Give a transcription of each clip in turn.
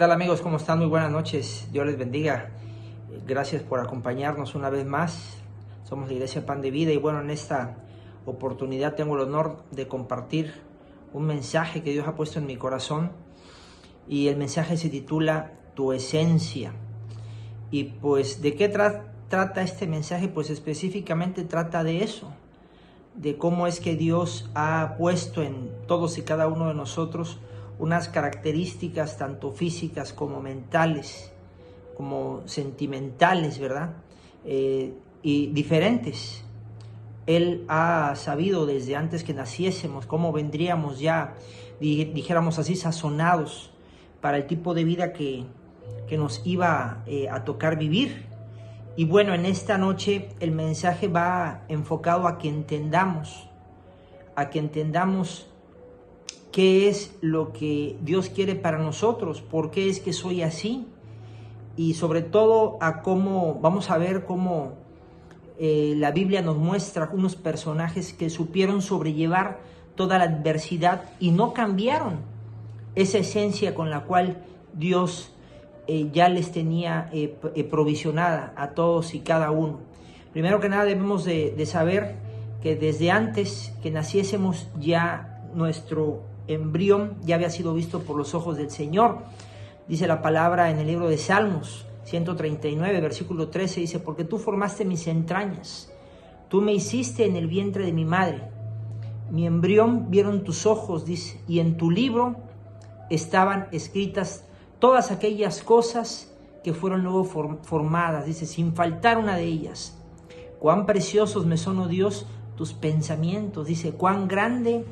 tal, amigos? ¿Cómo están? Muy buenas noches. Dios les bendiga. Gracias por acompañarnos una vez más. Somos la Iglesia Pan de Vida y bueno, en esta oportunidad tengo el honor de compartir un mensaje que Dios ha puesto en mi corazón y el mensaje se titula Tu Esencia. Y pues, ¿de qué trata este mensaje? Pues específicamente trata de eso, de cómo es que Dios ha puesto en todos y cada uno de nosotros unas características tanto físicas como mentales, como sentimentales, ¿verdad? Y diferentes. Él ha sabido desde antes que naciésemos cómo vendríamos ya, dijéramos así, sazonados para el tipo de vida que nos iba a tocar vivir. Y bueno, en esta noche el mensaje va enfocado a que entendamos qué es lo que Dios quiere para nosotros, por qué es que soy así, y sobre todo vamos a ver cómo la Biblia nos muestra unos personajes que supieron sobrellevar toda la adversidad y no cambiaron esa esencia con la cual Dios ya les tenía provisionada a todos y cada uno. Primero que nada debemos de saber que desde antes que naciésemos ya nuestro embrión ya había sido visto por los ojos del Señor. Dice la palabra en el libro de Salmos 139, versículo 13, dice: porque tú formaste mis entrañas, tú me hiciste en el vientre de mi madre, mi embrión vieron tus ojos, dice, y en tu libro estaban escritas todas aquellas cosas que fueron luego formadas, dice, sin faltar una de ellas. Cuán preciosos me son, oh Dios, tus pensamientos, dice, cuán grande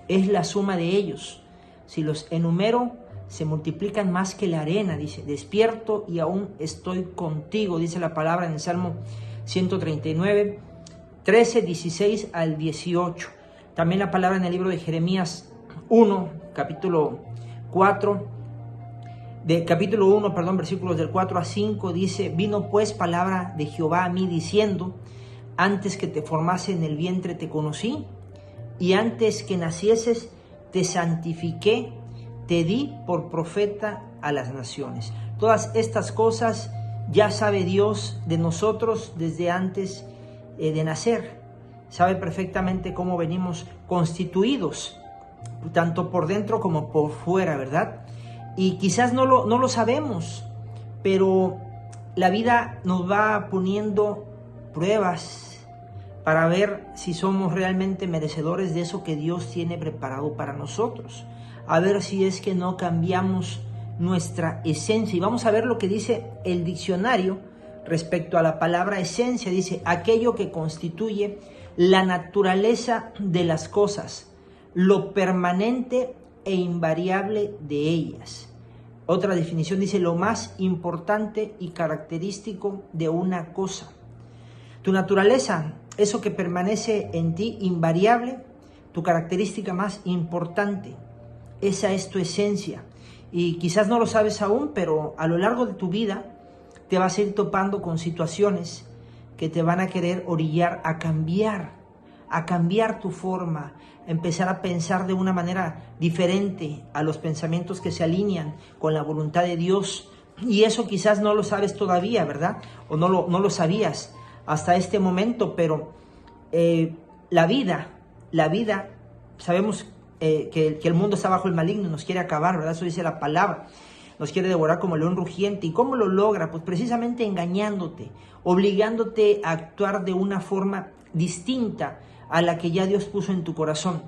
es la suma de ellos. Si los enumero, se multiplican más que la arena, dice, despierto y aún estoy contigo, dice la palabra en el Salmo 139, 13, 16 al 18. También la palabra en el libro de Jeremías 1, capítulo 1, versículos del 4 a 5, dice: vino pues palabra de Jehová a mí diciendo: antes que te formase en el vientre te conocí, y antes que nacieses te santifiqué, te di por profeta a las naciones. Todas estas cosas ya sabe Dios de nosotros desde antes de nacer. Sabe perfectamente cómo venimos constituidos, tanto por dentro como por fuera, ¿verdad? Y quizás no lo sabemos, pero la vida nos va poniendo pruebas para ver si somos realmente merecedores de eso que Dios tiene preparado para nosotros. A ver si es que no cambiamos nuestra esencia. Y vamos a ver lo que dice el diccionario respecto a la palabra esencia. Dice: aquello que constituye la naturaleza de las cosas, lo permanente e invariable de ellas. Otra definición dice: lo más importante y característico de una cosa. Tu naturaleza, eso que permanece en ti invariable, tu característica más importante. Esa es tu esencia. Y quizás no lo sabes aún, pero a lo largo de tu vida te vas a ir topando con situaciones que te van a querer orillar a cambiar tu forma, empezar a pensar de una manera diferente a los pensamientos que se alinean con la voluntad de Dios. Y eso quizás no lo sabes todavía, ¿verdad? O no lo sabías hasta este momento, pero la vida, sabemos que el mundo está bajo el maligno, nos quiere acabar, ¿verdad? Eso dice la palabra. Nos quiere devorar como león rugiente. ¿Y cómo lo logra? Pues precisamente engañándote, obligándote a actuar de una forma distinta a la que ya Dios puso en tu corazón,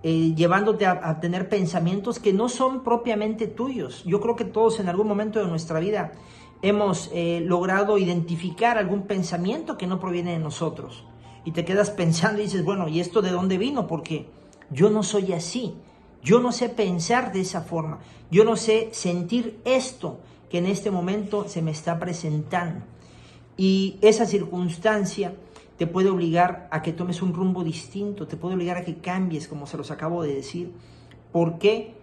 llevándote a tener pensamientos que no son propiamente tuyos. Yo creo que todos en algún momento de nuestra vida hemos logrado identificar algún pensamiento que no proviene de nosotros. Y te quedas pensando y dices: bueno, ¿y esto de dónde vino? Porque yo no soy así, yo no sé pensar de esa forma, yo no sé sentir esto que en este momento se me está presentando. Y esa circunstancia te puede obligar a que tomes un rumbo distinto, te puede obligar a que cambies, como se los acabo de decir. ¿Por qué?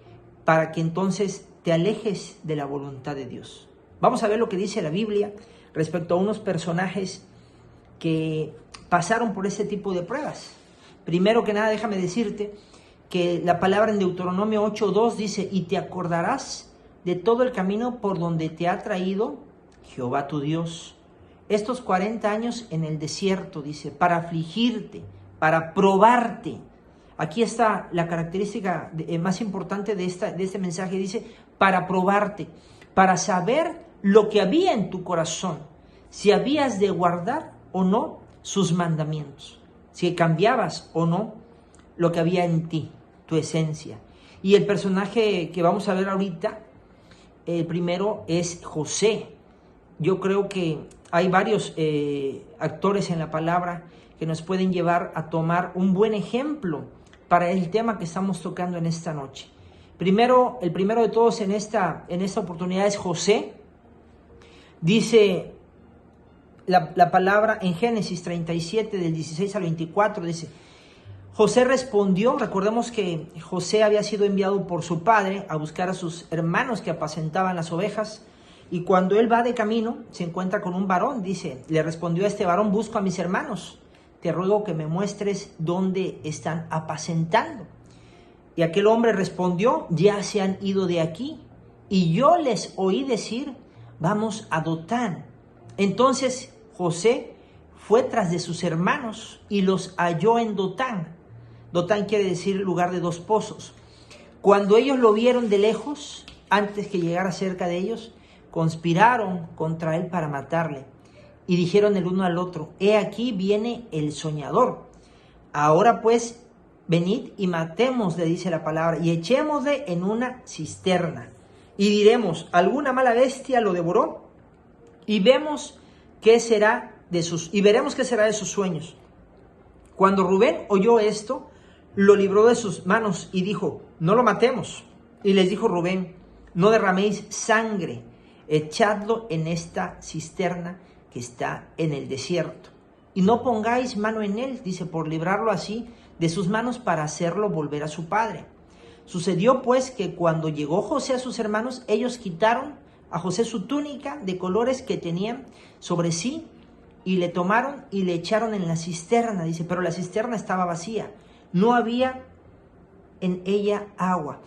Para que entonces te alejes de la voluntad de Dios. Vamos a ver lo que dice la Biblia respecto a unos personajes que pasaron por ese tipo de pruebas. Primero que nada, déjame decirte que la palabra en Deuteronomio 8:2 dice: y te acordarás de todo el camino por donde te ha traído Jehová tu Dios. Estos 40 años en el desierto, dice, para afligirte, para probarte. Aquí está la característica más importante de este mensaje, dice, para probarte, para saber lo que había en tu corazón, si habías de guardar o no sus mandamientos, si cambiabas o no lo que había en ti, tu esencia. Y el personaje que vamos a ver ahorita, el primero es José. Yo creo que hay varios actores en la palabra que nos pueden llevar a tomar un buen ejemplo para el tema que estamos tocando en esta noche. El primero de todos en esta oportunidad es José. Dice la palabra en Génesis 37, del 16 al 24, dice: José respondió. Recordemos que José había sido enviado por su padre a buscar a sus hermanos que apacentaban las ovejas, y cuando él va de camino se encuentra con un varón. Dice, le respondió a este varón: busco a mis hermanos, te ruego que me muestres dónde están apacentando. Y aquel hombre respondió: ya se han ido de aquí, y yo les oí decir: vamos a Dotán. Entonces José fue tras de sus hermanos y los halló en Dotán. Dotán quiere decir lugar de dos pozos. Cuando ellos lo vieron de lejos, antes que llegara cerca de ellos, conspiraron contra él para matarle. Y dijeron el uno al otro: he aquí viene el soñador. Ahora pues, venid y matémosle, dice la palabra, y echémosle en una cisterna. Y diremos: alguna mala bestia lo devoró, y veremos qué será de sus sueños. Cuando Rubén oyó esto, lo libró de sus manos y dijo: no lo matemos. Y les dijo Rubén: no derraméis sangre, echadlo en esta cisterna que está en el desierto, y no pongáis mano en él, dice, por librarlo así de sus manos, para hacerlo volver a su padre. Sucedió pues que cuando llegó José a sus hermanos, ellos quitaron a José su túnica de colores que tenían sobre sí, y le tomaron y le echaron en la cisterna, dice, pero la cisterna estaba vacía, no había en ella agua.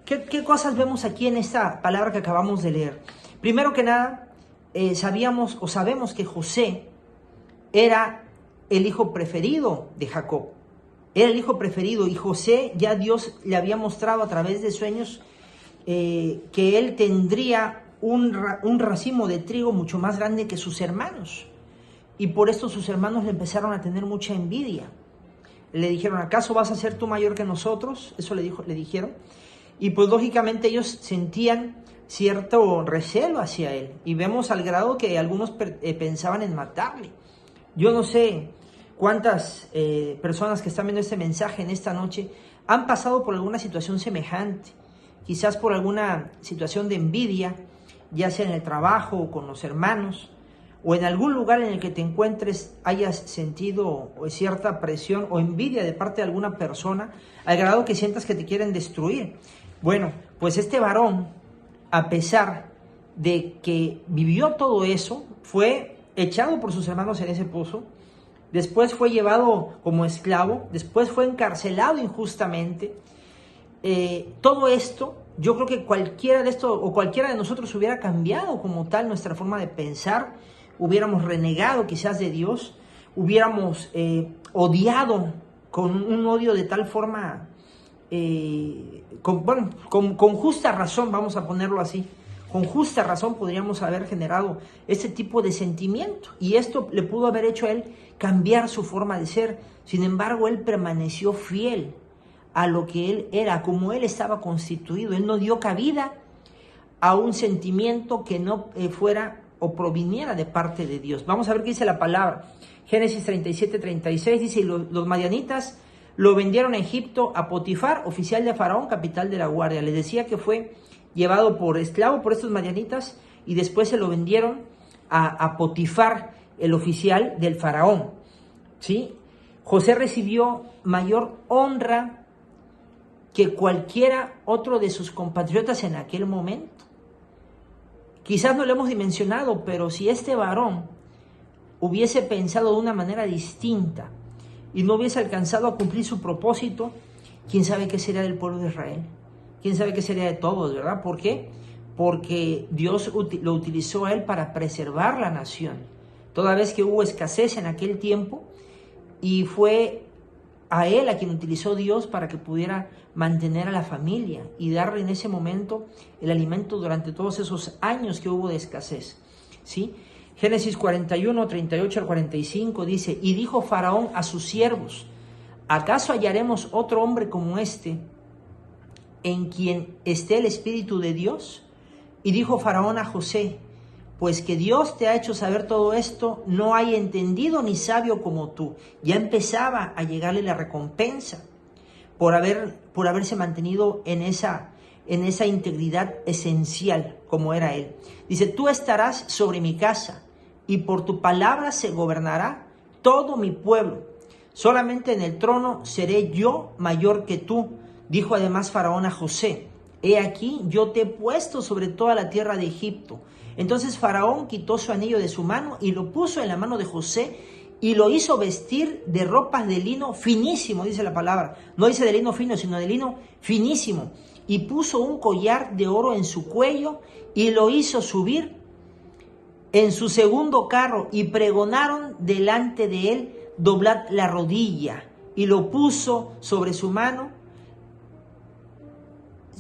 ¿Qué cosas vemos aquí en esta palabra que acabamos de leer? Primero que nada, sabemos que José era el hijo preferido de Jacob. Era el hijo preferido, y José, ya Dios le había mostrado a través de sueños que él tendría un racimo de trigo mucho más grande que sus hermanos. Y por esto sus hermanos le empezaron a tener mucha envidia. Le dijeron: ¿acaso vas a ser tú mayor que nosotros? Eso le dijeron. Y pues lógicamente ellos sentían cierto recelo hacia él. Y vemos al grado que algunos pensaban en matarle. Yo no sé cuántas personas que están viendo este mensaje en esta noche han pasado por alguna situación semejante. Quizás por alguna situación de envidia, ya sea en el trabajo o con los hermanos, o en algún lugar en el que te encuentres hayas sentido cierta presión o envidia de parte de alguna persona, al grado que sientas que te quieren destruir. Bueno, pues este varón, a pesar de que vivió todo eso, fue echado por sus hermanos en ese pozo, después fue llevado como esclavo, después fue encarcelado injustamente. Todo esto, yo creo que cualquiera de nosotros hubiera cambiado como tal nuestra forma de pensar, hubiéramos renegado quizás de Dios, hubiéramos odiado con un odio de tal forma, con justa razón, vamos a ponerlo así, con justa razón podríamos haber generado ese tipo de sentimiento, y esto le pudo haber hecho a él cambiar su forma de ser. Sin embargo, él permaneció fiel a lo que él era, como él estaba constituido. Él no dio cabida a un sentimiento que no fuera o proviniera de parte de Dios. Vamos a ver qué dice la palabra. Génesis 37:36 dice: y los madianitas lo vendieron a Egipto a Potifar, oficial de Faraón, capital de la guardia. Les decía que fue llevado por esclavo por estos madianitas, y después se lo vendieron a Potifar, el oficial del Faraón. ¿Sí? José recibió mayor honra que cualquiera otro de sus compatriotas en aquel momento. Quizás no lo hemos dimensionado, pero si este varón hubiese pensado de una manera distinta y no hubiese alcanzado a cumplir su propósito, quién sabe qué sería del pueblo de Israel, quién sabe qué sería de todos, ¿verdad? ¿Por qué? porque Dios lo utilizó a él para preservar la nación. Toda vez que hubo escasez en aquel tiempo, y fue a él a quien utilizó Dios para que pudiera mantener a la familia y darle en ese momento el alimento durante todos esos años que hubo de escasez, ¿sí? Génesis 41, 38 al 45 dice: y dijo Faraón a sus siervos: ¿acaso hallaremos otro hombre como este, en quien esté el Espíritu de Dios? Y dijo Faraón a José: pues que Dios te ha hecho saber todo esto, no hay entendido ni sabio como tú. Ya empezaba a llegarle la recompensa por haberse mantenido en esa integridad esencial como era él. Dice: tú estarás sobre mi casa, y por tu palabra se gobernará todo mi pueblo. Solamente en el trono seré yo mayor que tú. Dijo además Faraón a José: he aquí, yo te he puesto sobre toda la tierra de Egipto. Entonces Faraón quitó su anillo de su mano y lo puso en la mano de José, y lo hizo vestir de ropas de lino finísimo, dice la palabra. No dice de lino fino, sino de lino finísimo. Y puso un collar de oro en su cuello, y lo hizo subir en su segundo carro, y pregonaron delante de él: doblad la rodilla. Y lo puso sobre su mano,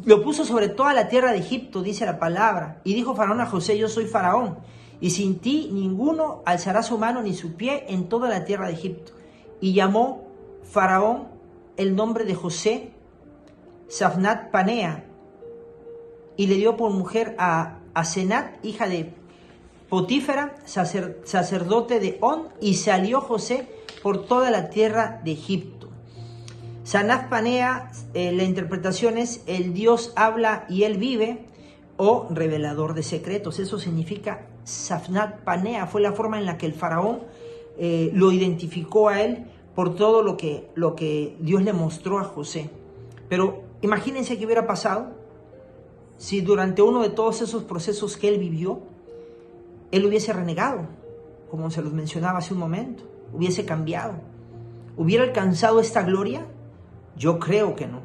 lo puso sobre toda la tierra de Egipto, dice la palabra. Y dijo Faraón a José: yo soy Faraón, y sin ti ninguno alzará su mano ni su pie en toda la tierra de Egipto. Y llamó Faraón el nombre de José Safnat Panea, y le dio por mujer a Asenat, hija de Potífera, sacerdote de On, y salió José por toda la tierra de Egipto. Sanat Panea, la interpretación es: el Dios habla y él vive, o revelador de secretos. Eso significa Safnat Panea. Fue la forma en la que el faraón lo identificó a él por todo lo que Dios le mostró a José. Pero imagínense qué hubiera pasado si durante uno de todos esos procesos que él vivió, él hubiese renegado, como se los mencionaba hace un momento, hubiese cambiado. ¿Hubiera alcanzado esta gloria? Yo creo que no.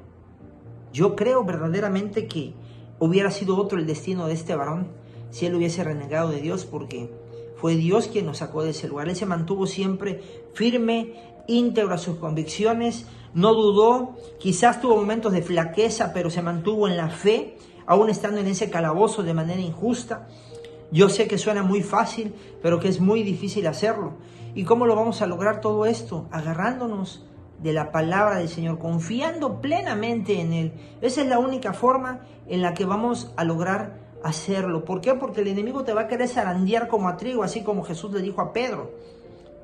Yo creo verdaderamente que hubiera sido otro el destino de este varón si él hubiese renegado de Dios, porque fue Dios quien nos sacó de ese lugar. Él se mantuvo siempre firme, íntegro a sus convicciones, no dudó, quizás tuvo momentos de flaqueza, pero se mantuvo en la fe, aún estando en ese calabozo de manera injusta. Yo sé que suena muy fácil, pero que es muy difícil hacerlo. ¿Y cómo lo vamos a lograr todo esto? Agarrándonos de la palabra del Señor, confiando plenamente en Él. Esa es la única forma en la que vamos a lograr hacerlo. ¿Por qué? Porque el enemigo te va a querer zarandear como a trigo, así como Jesús le dijo a Pedro.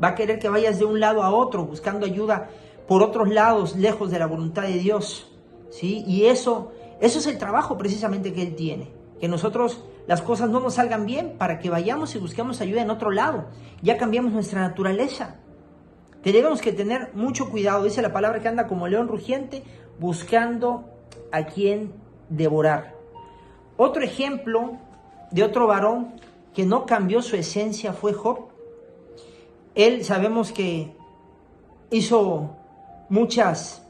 Va a querer que vayas de un lado a otro, buscando ayuda por otros lados, lejos de la voluntad de Dios, ¿sí? Y eso es el trabajo precisamente que Él tiene. Que nosotros las cosas no nos salgan bien para que vayamos y busquemos ayuda en otro lado. Ya cambiamos nuestra naturaleza. Tenemos que tener mucho cuidado. Dice la palabra que anda como león rugiente buscando a quien devorar. Otro ejemplo de otro varón que no cambió su esencia fue Job. Él sabemos que hizo muchas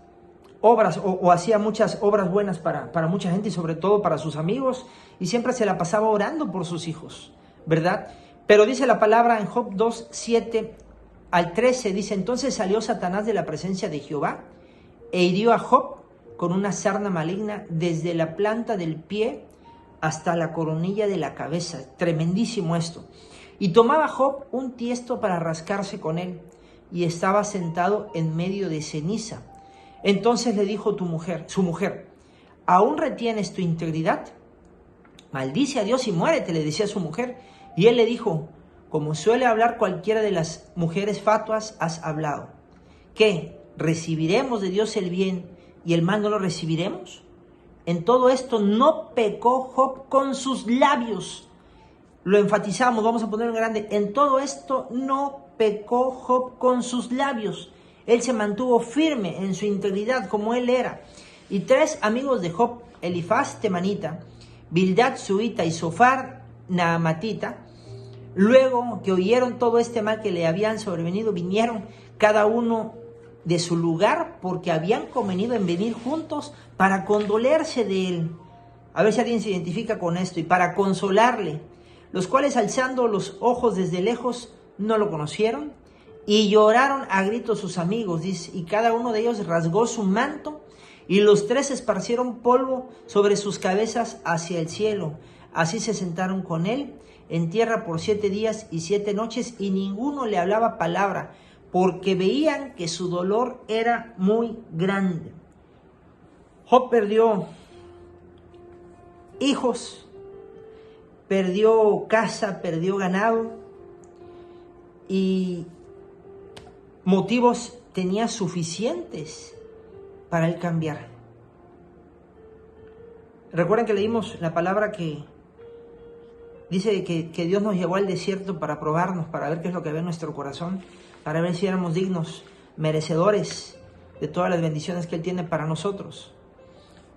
obras o hacía muchas obras buenas para mucha gente y sobre todo para sus amigos, y siempre se la pasaba orando por sus hijos, ¿verdad? Pero dice la palabra en Job 2, 7 al 13, dice: entonces salió Satanás de la presencia de Jehová e hirió a Job con una sarna maligna desde la planta del pie hasta la coronilla de la cabeza. Tremendísimo esto. Y tomaba Job un tiesto para rascarse con él, y estaba sentado en medio de ceniza. Entonces le dijo su mujer: ¿aún retienes tu integridad? Maldice a Dios y muérete, le decía su mujer. Y él le dijo: como suele hablar cualquiera de las mujeres fatuas, has hablado. ¿Qué? ¿Recibiremos de Dios el bien y el mal no lo recibiremos? En todo esto no pecó Job con sus labios. Lo enfatizamos, vamos a ponerlo en grande. En todo esto no pecó Job con sus labios. Él se mantuvo firme en su integridad como él era. Y 3 amigos de Job, Elifaz temanita, Bildad suita y Sofar naamatita, luego que oyeron todo este mal que le habían sobrevenido, vinieron cada uno de su lugar, porque habían convenido en venir juntos para condolerse de él. A ver si alguien se identifica con esto. Y para consolarle, los cuales alzando los ojos desde lejos no lo conocieron y lloraron a gritos sus amigos, dice, y cada uno de ellos rasgó su manto y los tres esparcieron polvo sobre sus cabezas hacia el cielo. Así se sentaron con él en tierra por 7 días y 7 noches y ninguno le hablaba palabra porque veían que su dolor era muy grande. Job perdió hijos, perdió casa, perdió ganado y motivos tenía suficientes para él cambiar. Recuerden que leímos la palabra que dice que Dios nos llevó al desierto para probarnos, para ver qué es lo que ve en nuestro corazón, para ver si éramos dignos, merecedores de todas las bendiciones que Él tiene para nosotros.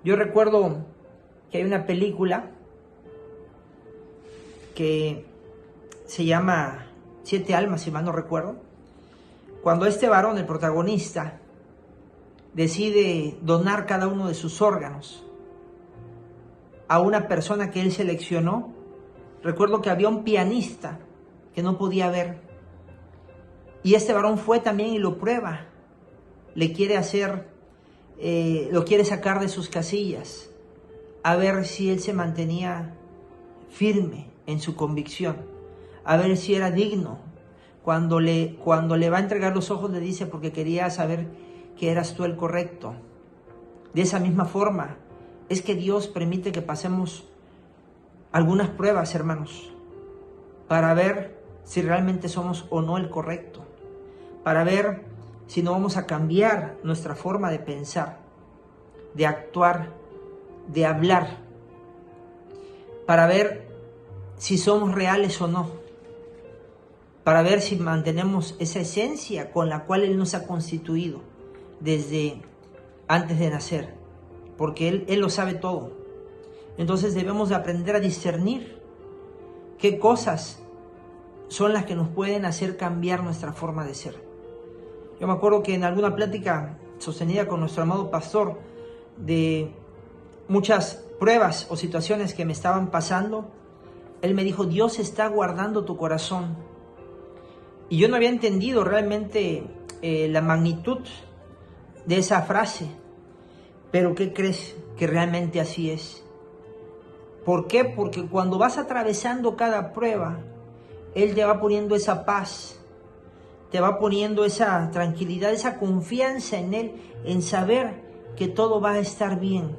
Yo recuerdo que hay una película que se llama 7 almas, si mal no recuerdo, cuando este varón, el protagonista, decide donar cada uno de sus órganos a una persona que él seleccionó. Recuerdo que había un pianista que no podía ver y este varón fue también y lo prueba, le quiere hacer, lo quiere sacar de sus casillas, a ver si él se mantenía firme en su convicción, a ver si era digno. Cuando le va a entregar los ojos le dice, porque quería saber que eras tú el correcto. De esa misma forma es que Dios permite que pasemos algunas pruebas, hermanos, para ver si realmente somos o no el correcto, para ver si no vamos a cambiar nuestra forma de pensar, de actuar, de hablar, para ver si somos reales o no, para ver si mantenemos esa esencia con la cual Él nos ha constituido desde antes de nacer, porque Él lo sabe todo. Entonces debemos de aprender a discernir qué cosas son las que nos pueden hacer cambiar nuestra forma de ser. Yo me acuerdo que en alguna plática sostenida con nuestro amado pastor de muchas pruebas o situaciones que me estaban pasando, él me dijo, Dios está guardando tu corazón. Y yo no había entendido realmente la magnitud de esa frase. Pero ¿qué crees? Que realmente así es. ¿Por qué? Porque cuando vas atravesando cada prueba, Él te va poniendo esa paz, te va poniendo esa tranquilidad, esa confianza en Él, en saber que todo va a estar bien.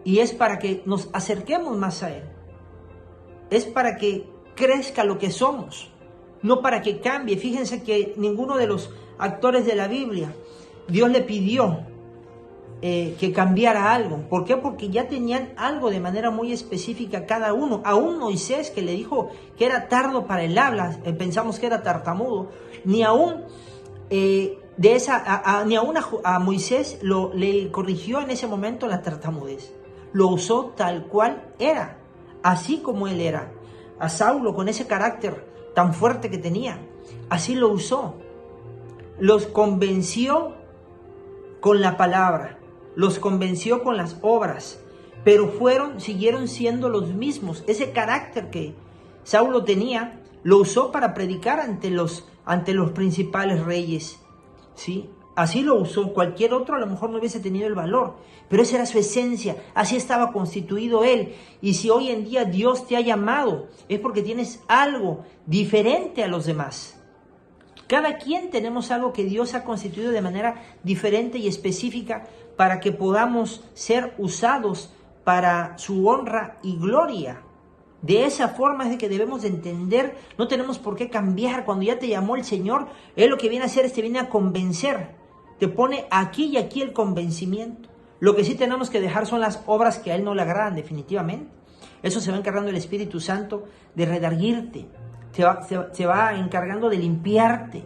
Y es para que nos acerquemos más a Él. Es para que crezca lo que somos, no para que cambie. Fíjense que ninguno de los actores de la Biblia, Dios le pidió que cambiara algo. ¿Por qué? Porque ya tenían algo de manera muy específica cada uno. Aún Moisés, que le dijo que era tardo para el habla, pensamos que era tartamudo, ni aún a Moisés le corrigió en ese momento la tartamudez. Lo usó tal cual era, así como él era. A Saulo, con ese carácter tan fuerte que tenía, así lo usó. Los convenció con la palabra, los convenció con las obras, pero siguieron siendo los mismos. Ese carácter que Saulo tenía, lo usó para predicar ante los principales reyes, ¿sí? Así lo usó. Cualquier otro a lo mejor no hubiese tenido el valor, pero esa era su esencia, así estaba constituido él. Y si hoy en día Dios te ha llamado, es porque tienes algo diferente a los demás. Cada quien tenemos algo que Dios ha constituido de manera diferente y específica para que podamos ser usados para su honra y gloria. De esa forma es de que debemos de entender, no tenemos por qué cambiar. Cuando ya te llamó el Señor, Él lo que viene a hacer es te viene a convencer. Te pone aquí y aquí el convencimiento. Lo que sí tenemos que dejar son las obras que a Él no le agradan definitivamente. Eso se va encargando el Espíritu Santo de redarguirte. Se va encargando de limpiarte,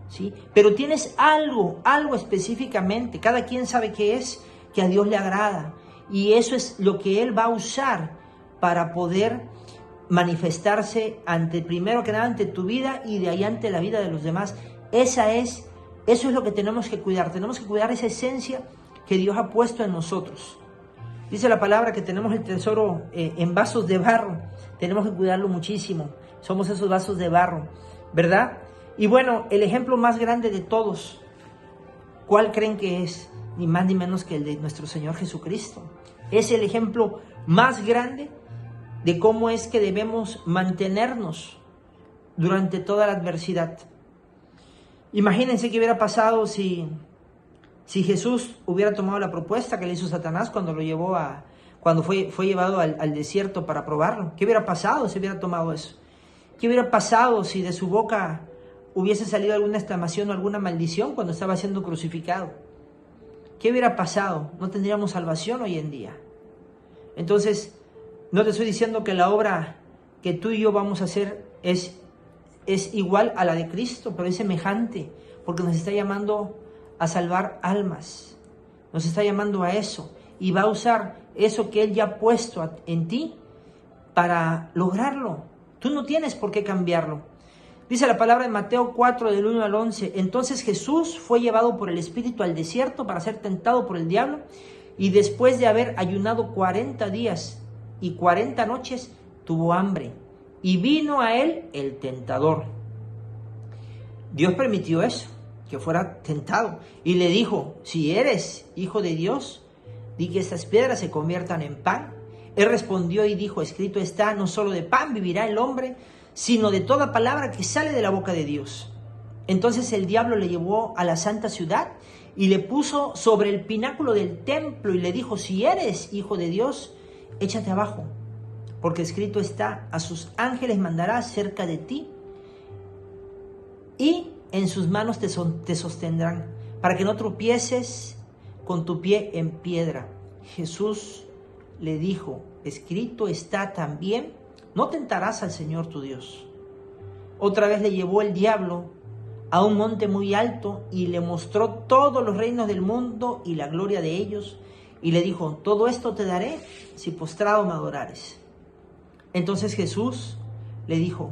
¿sí? Pero tienes algo específicamente. Cada quien sabe qué es, que a Dios le agrada. Y eso es lo que Él va a usar para poder manifestarse primero que nada ante tu vida y de ahí ante la vida de los demás. Eso es lo que tenemos que cuidar. Tenemos que cuidar esa esencia que Dios ha puesto en nosotros. Dice la palabra que tenemos el tesoro en vasos de barro. Tenemos que cuidarlo muchísimo. Somos esos vasos de barro, ¿verdad? Y bueno, el ejemplo más grande de todos, ¿cuál creen que es? Ni más ni menos que el de nuestro Señor Jesucristo. Es el ejemplo más grande de cómo es que debemos mantenernos durante toda la adversidad. Imagínense qué hubiera pasado si Jesús hubiera tomado la propuesta que le hizo Satanás cuando fue llevado al desierto para probarlo. ¿Qué hubiera pasado si hubiera tomado eso? ¿Qué hubiera pasado si de su boca hubiese salido alguna exclamación o alguna maldición cuando estaba siendo crucificado? ¿Qué hubiera pasado? No tendríamos salvación hoy en día. Entonces, no te estoy diciendo que la obra que tú y yo vamos a hacer es igual a la de Cristo, pero es semejante, porque nos está llamando a salvar almas. Nos está llamando a eso, y va a usar eso que Él ya ha puesto en ti para lograrlo. Tú no tienes por qué cambiarlo. Dice la palabra en Mateo 4, del 1 al 11. Entonces Jesús fue llevado por el Espíritu al desierto para ser tentado por el diablo, y después de haber ayunado 40 días y 40 noches, tuvo hambre, y vino a él el tentador. Dios permitió eso, que fuera tentado, y le dijo: si eres hijo de Dios, di que estas piedras se conviertan en pan. Él respondió y dijo: escrito está, no solo de pan vivirá el hombre, sino de toda palabra que sale de la boca de Dios. Entonces el diablo le llevó a la santa ciudad y le puso sobre el pináculo del templo y le dijo: si eres hijo de Dios, échate abajo, porque escrito está, a sus ángeles mandará cerca de ti, y en sus manos te sostendrán, para que no tropieces con tu pie en piedra. Jesús le dijo: escrito está también, no tentarás al Señor tu Dios. Otra vez le llevó el diablo a un monte muy alto y le mostró todos los reinos del mundo y la gloria de ellos, y le dijo: todo esto te daré si postrado me adorares. Entonces Jesús le dijo: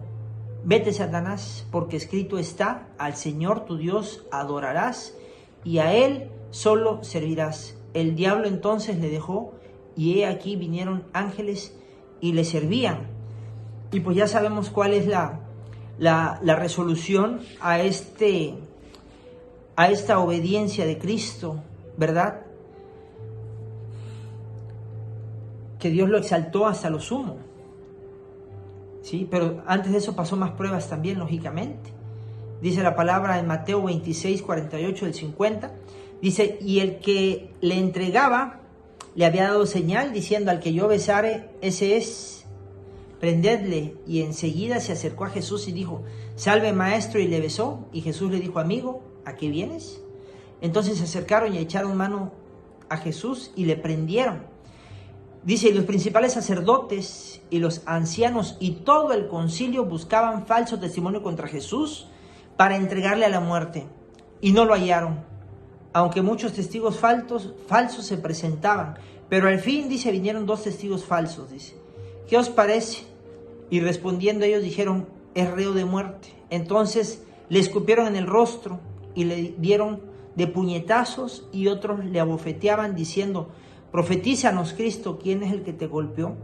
vete, Satanás, porque escrito está, al Señor tu Dios adorarás y a Él solo servirás. El diablo entonces le dejó, y he aquí vinieron ángeles y le servían. Y pues ya sabemos cuál es la resolución a esta obediencia de Cristo, ¿verdad? Que Dios lo exaltó hasta lo sumo. Sí, pero antes de eso pasó más pruebas también, lógicamente. Dice la palabra en Mateo 26, 48, del 50. Dice: y el que le entregaba le había dado señal, diciendo: al que yo besare, ese es, prendedle. Y enseguida se acercó a Jesús y dijo: salve, maestro, y le besó. Y Jesús le dijo: amigo, ¿a qué vienes? Entonces se acercaron y echaron mano a Jesús y le prendieron. Dice: y los principales sacerdotes y los ancianos y todo el concilio buscaban falso testimonio contra Jesús para entregarle a la muerte, y no lo hallaron, aunque muchos testigos falsos se presentaban. Pero al fin, dice, vinieron 2 testigos falsos, dice: ¿qué os parece? Y respondiendo ellos dijeron: es reo de muerte. Entonces le escupieron en el rostro y le dieron de puñetazos, y otros le abofeteaban diciendo: profetízanos, Cristo, ¿quién es el que te golpeó?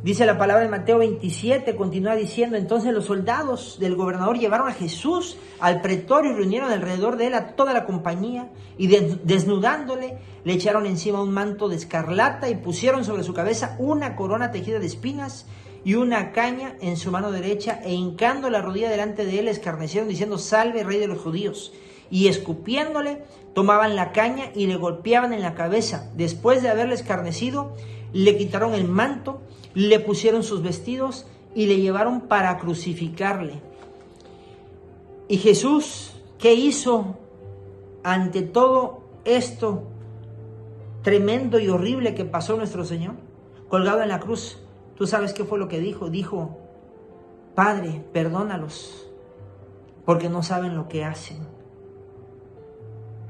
Dice la palabra en Mateo 27, continúa diciendo: entonces los soldados del gobernador llevaron a Jesús al pretorio y reunieron alrededor de él a toda la compañía, y desnudándole le echaron encima un manto de escarlata y pusieron sobre su cabeza una corona tejida de espinas y una caña en su mano derecha, e hincando la rodilla delante de él escarnecieron diciendo: salve, rey de los judíos. Y escupiéndole, tomaban la caña y le golpeaban en la cabeza. Después de haberle escarnecido, le quitaron el manto, le pusieron sus vestidos y le llevaron para crucificarle. Y Jesús, ¿qué hizo ante todo esto tremendo y horrible que pasó nuestro Señor? Colgado en la cruz, ¿tú sabes qué fue lo que dijo? Dijo: Padre, perdónalos, porque no saben lo que hacen.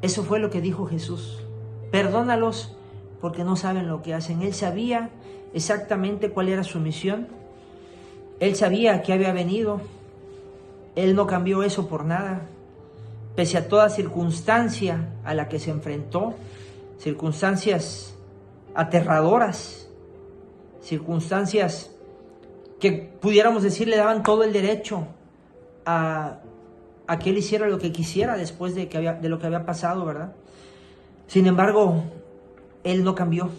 Eso fue lo que dijo Jesús: perdónalos porque no saben lo que hacen. Él sabía exactamente cuál era su misión. Él sabía que había venido. Él no cambió eso por nada. Pese a toda circunstancia a la que se enfrentó, circunstancias aterradoras, circunstancias que pudiéramos decir le daban todo el derecho a que él hiciera lo que quisiera después de lo que había pasado, ¿verdad? Sin embargo, él no cambió.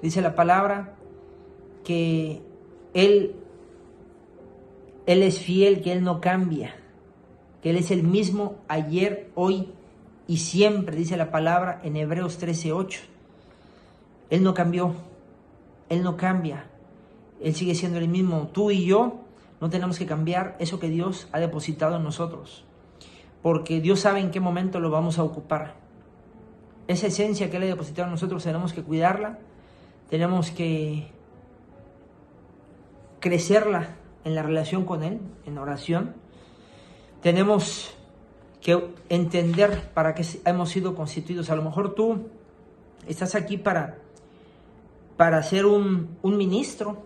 Dice la palabra que él es fiel, que él no cambia, que él es el mismo ayer, hoy y siempre, dice la palabra en Hebreos 13:8. Él no cambió, él no cambia, él sigue siendo el mismo. Tú y yo no tenemos que cambiar eso que Dios ha depositado en nosotros, porque Dios sabe en qué momento lo vamos a ocupar. Esa esencia que Él ha depositado en nosotros tenemos que cuidarla, tenemos que crecerla en la relación con Él, en oración. Tenemos que entender para qué hemos sido constituidos. A lo mejor tú estás aquí para ser un ministro,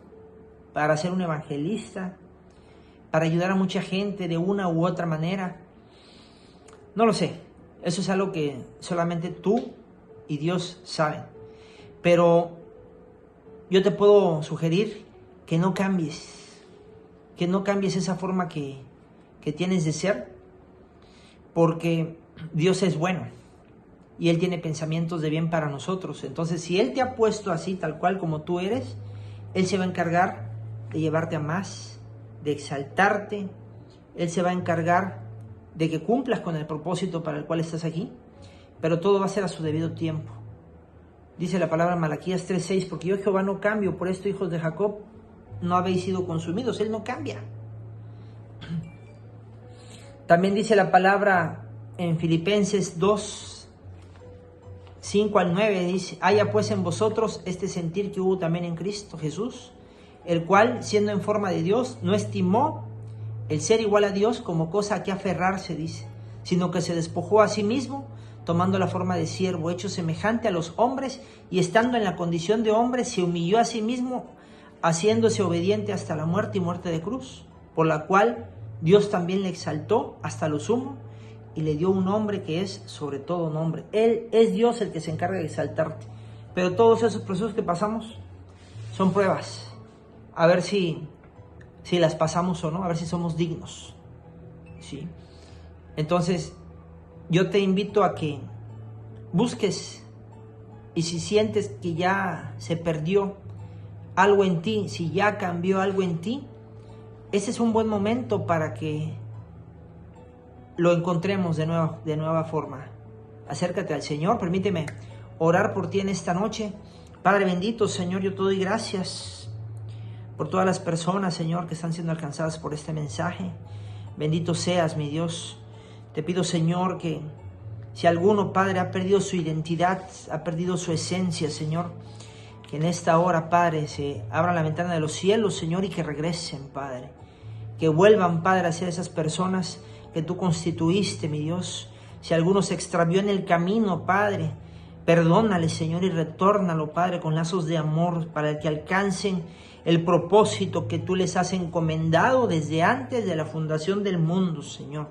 para ser un evangelista, para ayudar a mucha gente de una u otra manera. No lo sé, eso es algo que solamente tú y Dios saben. Pero yo te puedo sugerir que no cambies esa forma que tienes de ser, porque Dios es bueno y Él tiene pensamientos de bien para nosotros. Entonces, si Él te ha puesto así, tal cual como tú eres, Él se va a encargar de llevarte a más, de exaltarte. Él se va a encargar de que cumplas con el propósito para el cual estás aquí, pero todo va a ser a su debido tiempo. Dice la palabra en Malaquías 3:6, porque yo Jehová no cambio, por esto, hijos de Jacob, no habéis sido consumidos. Él no cambia. También dice la palabra en Filipenses 2:5-9, dice: haya pues en vosotros este sentir que hubo también en Cristo Jesús, el cual, siendo en forma de Dios, no estimó el ser igual a Dios como cosa a que aferrarse, dice, sino que se despojó a sí mismo, tomando la forma de siervo, hecho semejante a los hombres, y estando en la condición de hombre, se humilló a sí mismo, haciéndose obediente hasta la muerte y muerte de cruz, por la cual Dios también le exaltó hasta lo sumo y le dio un nombre que es sobre todo nombre. Él es Dios el que se encarga de exaltarte. Pero todos esos procesos que pasamos son pruebas. A ver si las pasamos o no, a ver si somos dignos. ¿Sí? Entonces, yo te invito a que busques, y si sientes que ya se perdió algo en ti, si ya cambió algo en ti, ese es un buen momento para que lo encontremos de nueva forma. Acércate al Señor, permíteme orar por ti en esta noche. Padre bendito, Señor, yo te doy gracias por todas las personas, Señor, que están siendo alcanzadas por este mensaje. Bendito seas, mi Dios. Te pido, Señor, que si alguno, Padre, ha perdido su identidad, ha perdido su esencia, Señor, que en esta hora, Padre, se abra la ventana de los cielos, Señor, y que regresen, Padre. Que vuelvan, Padre, a ser esas personas que tú constituiste, mi Dios. Si alguno se extravió en el camino, Padre, perdónale, Señor, y retórnalo, Padre, con lazos de amor, para que alcancen el propósito que tú les has encomendado desde antes de la fundación del mundo, Señor.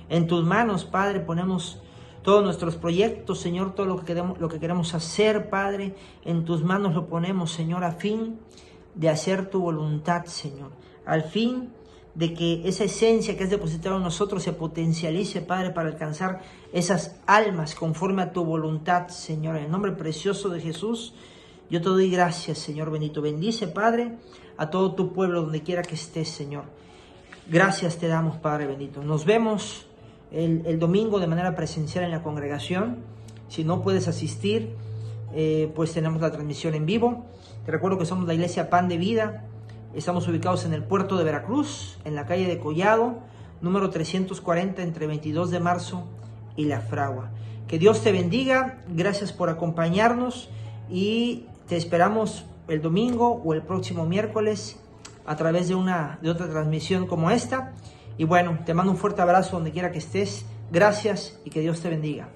En tus manos, Padre, ponemos todos nuestros proyectos, Señor, todo lo que queremos hacer, Padre, en tus manos lo ponemos, Señor, a fin de hacer tu voluntad, Señor, al fin de que esa esencia que has depositado en nosotros se potencialice, Padre, para alcanzar esas almas conforme a tu voluntad, Señor. En el nombre precioso de Jesús, yo te doy gracias, Señor bendito. Bendice, Padre, a todo tu pueblo donde quiera que estés, Señor. Gracias te damos, Padre bendito. Nos vemos el domingo de manera presencial en la congregación. Si no puedes asistir, pues tenemos la transmisión en vivo. Te recuerdo que somos la Iglesia Pan de Vida. Estamos ubicados en el puerto de Veracruz, en la calle de Collado, número 340, entre 22 de marzo y La Fragua. Que Dios te bendiga. Gracias por acompañarnos y te esperamos el domingo o el próximo miércoles a través de otra transmisión como esta. Y bueno, te mando un fuerte abrazo donde quiera que estés. Gracias y que Dios te bendiga.